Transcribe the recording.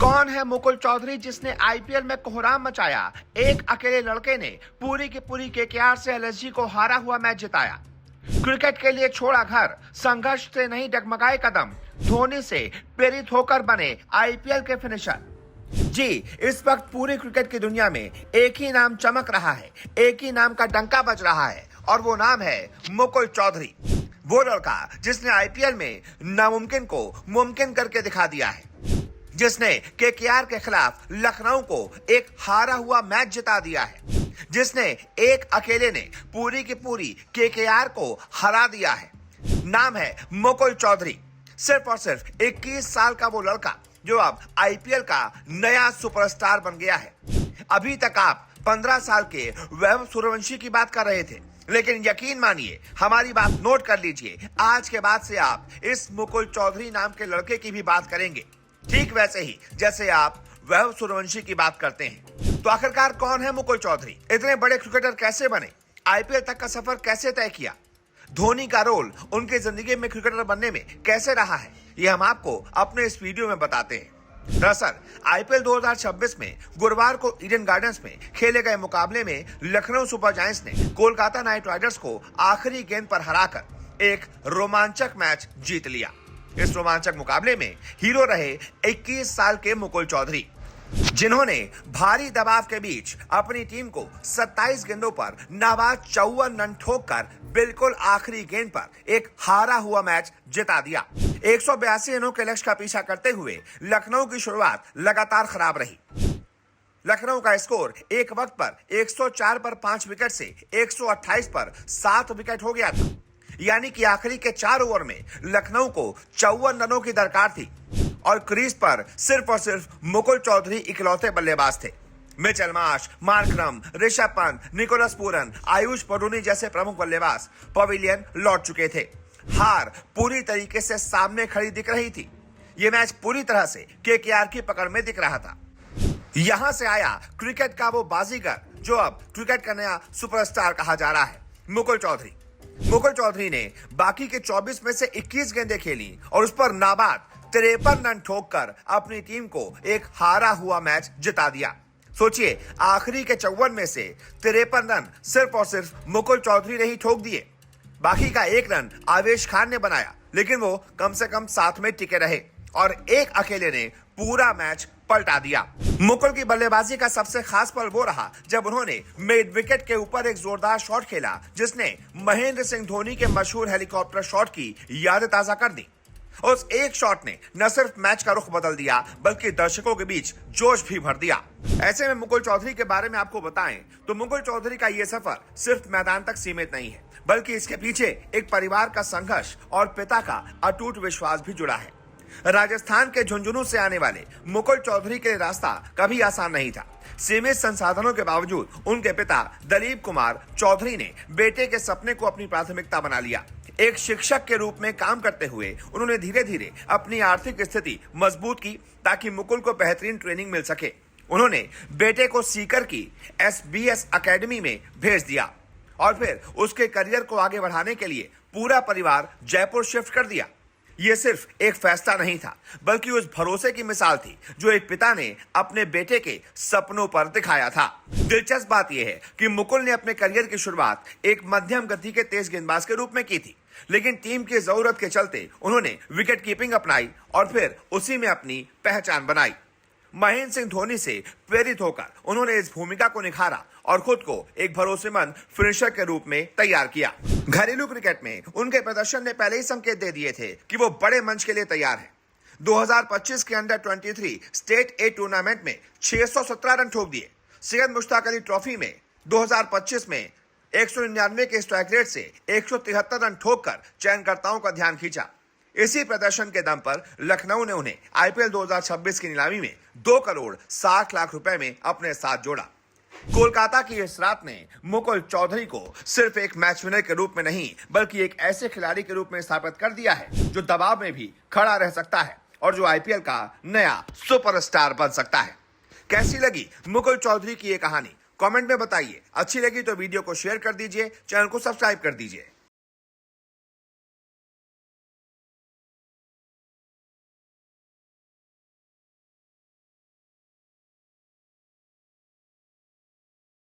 कौन है मुकुल चौधरी जिसने आईपीएल में कोहराम मचाया? एक अकेले लड़के ने पूरी की पूरी केकेआर से एलएसजी को हारा हुआ मैच जिताया। क्रिकेट के लिए छोड़ा घर, संघर्ष से नहीं डगमगाए कदम, धोनी से प्रेरित होकर बने आईपीएल के फिनिशर। जी, इस वक्त पूरी क्रिकेट की दुनिया में एक ही नाम चमक रहा है, एक ही नाम का डंका बज रहा है और वो नाम है मुकुल चौधरी। वो लड़का जिसने आईपीएल में नामुमकिन को मुमकिन करके दिखा दिया है, जिसने केकेआर के खिलाफ लखनऊ को एक हारा हुआ मैच जिता दिया है, जिसने एक अकेले ने पूरी की पूरी केकेआर को हरा दिया है। नाम है मुकुल चौधरी। सिर्फ और सिर्फ 21 साल का वो लड़का जो अब आईपीएल का नया सुपरस्टार बन गया है। अभी तक आप 15 साल के वैभव सूर्यवंशी की बात कर रहे थे, लेकिन यकीन मानिए, हमारी बात नोट कर लीजिए, आज के बाद से आप इस मुकुल चौधरी नाम के लड़के की भी बात करेंगे, ठीक वैसे ही जैसे आप वैभव सूर्यवंशी की बात करते हैं। तो आखिरकार कौन है मुकुल चौधरी? इतने बड़े क्रिकेटर कैसे बने? आईपीएल तक का सफर कैसे तय किया? धोनी का रोल उनके जिंदगी में क्रिकेटर बनने में कैसे रहा है, ये हम आपको अपने इस वीडियो में बताते हैं। दरअसल आईपीएल 2026 में गुरुवार को ईडन गार्डन्स में खेले गए मुकाबले में लखनऊ सुपर जायंट्स ने कोलकाता नाइट राइडर्स को आखिरी गेंद पर हराकर एक रोमांचक मैच जीत लिया। इस रोमांचक मुकाबले में हीरो रहे 21 साल के मुकुल चौधरी, जिन्होंने भारी दबाव के बीच अपनी टीम को 27 गेंदों पर नाबाद 54 रन ठोककर बिल्कुल आखिरी गेंद पर एक हारा हुआ मैच जिता दिया। 182 रनों के लक्ष्य का पीछा करते हुए लखनऊ की शुरुआत लगातार खराब रही। लखनऊ का स्कोर एक वक्त पर 104 पर 5 विकेट से 128 पर 7 विकेट हो गया था, यानी कि आखिरी के 4 ओवर में लखनऊ को 54 रनों की दरकार थी और क्रीज पर सिर्फ और सिर्फ मुकुल चौधरी इकलौते बल्लेबाज थे। Mitchell Marsh, Markram, Rishabh Pant, Nicholas Pooran, Ayush Badoni जैसे प्रमुख बल्लेबाज पवेलियन लौट चुके थे। हार पूरी तरीके से सामने खड़ी दिख रही थी। यह मैच पूरी तरह से केकेआर की पकड़ में दिख रहा था। यहां से आया क्रिकेट का वो बाजीगर जो अब क्रिकेट का नया सुपरस्टार कहा जा रहा है, मुकुल चौधरी। मुकुल चौधरी ने बाकी के 24 में से 21 गेंदें खेली और उस पर नाबाद 53 रन ठोककर अपनी टीम को एक हारा हुआ मैच जिता दिया। सोचिए, आखिरी के 54 में से 53 रन सिर्फ और सिर्फ मुकुल चौधरी ने ही ठोक दिए। बाकी का 1 रन आवेश खान ने बनाया, लेकिन वो कम से कम साथ में टिके रहे और एक अकेले ने पूरा मैच पलटा दिया। मुकुल की बल्लेबाजी का सबसे खास पल वो रहा जब उन्होंने मिड विकेट के ऊपर एक जोरदार शॉट खेला, जिसने महेंद्र सिंह धोनी के मशहूर हेलीकॉप्टर शॉट की याद ताजा कर दी। उस एक शॉट ने न सिर्फ मैच का रुख बदल दिया, बल्कि दर्शकों के बीच जोश भी भर दिया। ऐसे में मुकुल चौधरी के बारे में आपको बताएं तो मुकुल चौधरी का ये सफर सिर्फ मैदान तक सीमित नहीं है, बल्कि इसके पीछे एक परिवार का संघर्ष और पिता का अटूट विश्वास भी जुड़ा है। राजस्थान के झुंझुनू से आने वाले मुकुल चौधरी के रास्ता कभी आसान नहीं था। सीमित संसाधनों के बावजूद उनके पिता दलीप कुमार चौधरी ने बेटे के सपने को अपनी प्राथमिकता बना लिया। एक शिक्षक के रूप में काम करते हुए उन्होंने धीरे धीरे अपनी आर्थिक स्थिति मजबूत की ताकि मुकुल को बेहतरीन ट्रेनिंग मिल सके। उन्होंने बेटे को सीकर की SBS अकेडमी में भेज दिया और फिर उसके करियर को आगे बढ़ाने के लिए पूरा परिवार जयपुर शिफ्ट कर दिया। यह सिर्फ एक फैसला नहीं था, बल्कि उस भरोसे की मिसाल थी जो एक पिता ने अपने बेटे के सपनों पर दिखाया था। दिलचस्प बात यह है कि मुकुल ने अपने करियर की शुरुआत एक मध्यम गति के तेज गेंदबाज के रूप में की थी, लेकिन टीम की जरूरत के चलते उन्होंने विकेट कीपिंग अपनाई और फिर उसी में अपनी पहचान बनाई। महेंद्र सिंह धोनी से प्रेरित होकर उन्होंने इस भूमिका को निखारा और खुद को एक भरोसेमंद फिनिशर के रूप में तैयार किया। घरेलू क्रिकेट में उनके प्रदर्शन ने पहले ही संकेत दे दिए थे कि वो बड़े मंच के लिए तैयार हैं। 2025 के अंडर 23 स्टेट ए टूर्नामेंट में 617 रन ठोक दिए। सैयद मुश्ताक अली ट्रॉफी में 2025 में 199 के स्ट्राइक रेट से 173 रन ठोककर चयनकर्ताओं का ध्यान खींचा। इसी प्रदर्शन के दम पर लखनऊ ने उन्हें आईपीएल 2026 की नीलामी में 2 करोड़ 60 लाख रुपए में अपने साथ जोड़ा। कोलकाता की इस रात ने मुकुल चौधरी को सिर्फ एक मैच विनर के रूप में नहीं, बल्कि एक ऐसे खिलाड़ी के रूप में स्थापित कर दिया है जो दबाव में भी खड़ा रह सकता है और जो आईपीएल का नया सुपरस्टार बन सकता है। कैसी लगी मुकुल चौधरी की ये कहानी? कमेंट में बताइए। अच्छी लगी तो वीडियो को शेयर कर दीजिए, चैनल को सब्सक्राइब कर दीजिए।